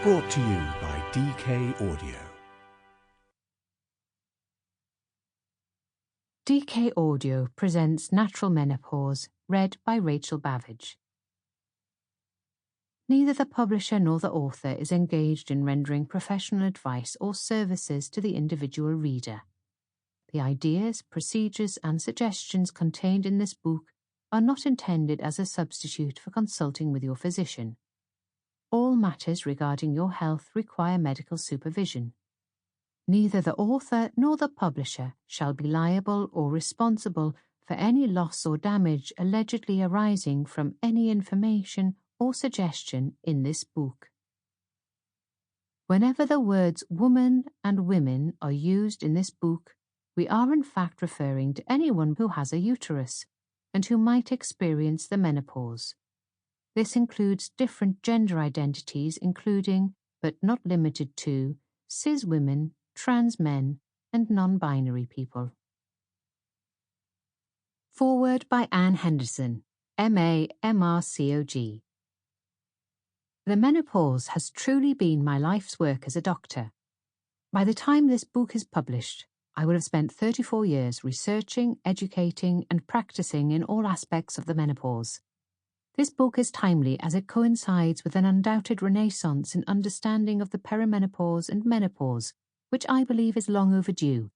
Brought to you by DK Audio. DK Audio presents Natural Menopause, read by Rachel Bavidge. Neither the publisher nor the author is engaged in rendering professional advice or services to the individual reader. The ideas, procedures, and suggestions contained in this book are not intended as a substitute for consulting with your physician. All matters regarding your health require medical supervision. Neither the author nor the publisher shall be liable or responsible for any loss or damage allegedly arising from any information or suggestion in this book. Whenever the words woman and women are used in this book, we are in fact referring to anyone who has a uterus and who might experience the menopause. This includes different gender identities, including, but not limited to, cis women, trans men, and non-binary people. Foreword by Anne Henderson, M.A. MRCOG. The menopause has truly been my life's work as a doctor. By the time this book is published, I would have spent 34 years researching, educating, and practicing in all aspects of the menopause. This book is timely as it coincides with an undoubted renaissance in understanding of the perimenopause and menopause, which I believe is long overdue,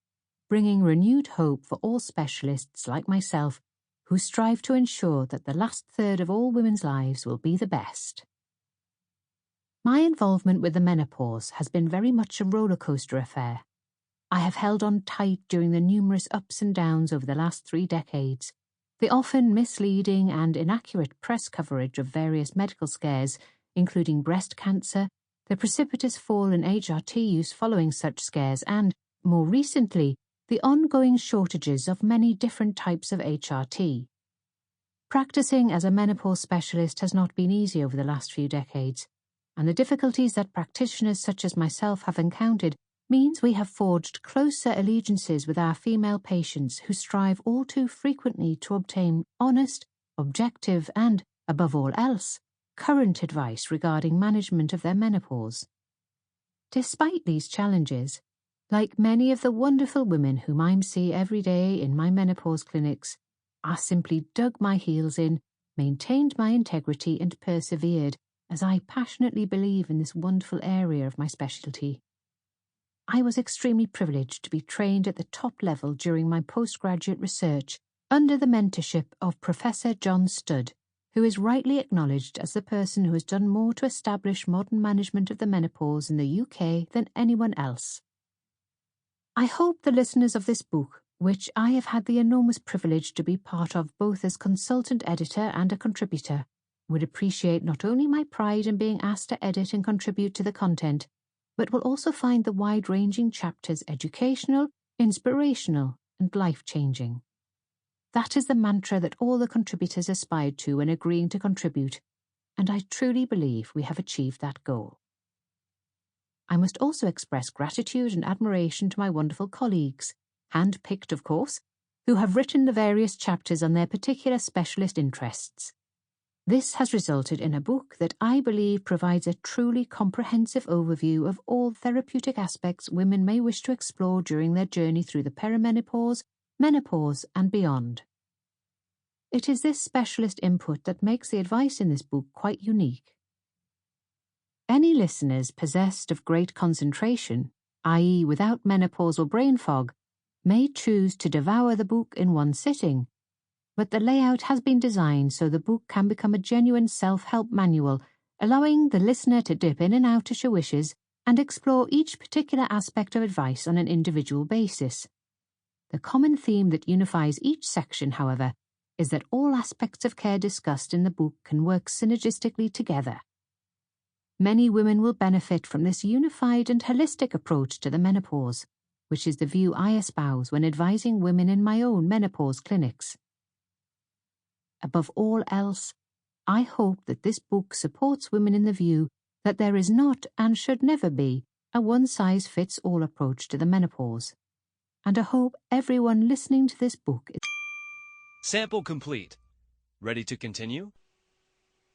bringing renewed hope for all specialists like myself who strive to ensure that the last third of all women's lives will be the best. My involvement with the menopause has been very much a rollercoaster affair. I have held on tight during the numerous ups and downs over the last 3 decades. The often misleading and inaccurate press coverage of various medical scares, including breast cancer, the precipitous fall in HRT use following such scares, and, more recently, the ongoing shortages of many different types of HRT. Practicing as a menopause specialist has not been easy over the last few decades, and the difficulties that practitioners such as myself have encountered means we have forged closer allegiances with our female patients who strive all too frequently to obtain honest, objective, and, above all else, current advice regarding management of their menopause. Despite these challenges, like many of the wonderful women whom I see every day in my menopause clinics, I simply dug my heels in, maintained my integrity, and persevered, as I passionately believe in this wonderful area of my specialty. I was extremely privileged to be trained at the top level during my postgraduate research under the mentorship of Professor John Studd, who is rightly acknowledged as the person who has done more to establish modern management of the menopause in the UK than anyone else. I hope the listeners of this book, which I have had the enormous privilege to be part of both as consultant editor and a contributor, would appreciate not only my pride in being asked to edit and contribute to the content, but will also find the wide-ranging chapters educational, inspirational, and life-changing. That is the mantra that all the contributors aspired to when agreeing to contribute, and I truly believe we have achieved that goal. I must also express gratitude and admiration to my wonderful colleagues, hand-picked of course, who have written the various chapters on their particular specialist interests. This has resulted in a book that I believe provides a truly comprehensive overview of all therapeutic aspects women may wish to explore during their journey through the perimenopause, menopause, and beyond. It is this specialist input that makes the advice in this book quite unique. Any listeners possessed of great concentration, i.e. without menopausal brain fog, may choose to devour the book in one sitting, but the layout has been designed so the book can become a genuine self-help manual, allowing the listener to dip in and out as she wishes and explore each particular aspect of advice on an individual basis. The common theme that unifies each section, however, is that all aspects of care discussed in the book can work synergistically together. Many women will benefit from this unified and holistic approach to the menopause, which is the view I espouse when advising women in my own menopause clinics. Above all else, I hope that this book supports women in the view that there is not and should never be a one-size-fits-all approach to the menopause, and I hope everyone listening to this book is Sample complete. Ready to continue?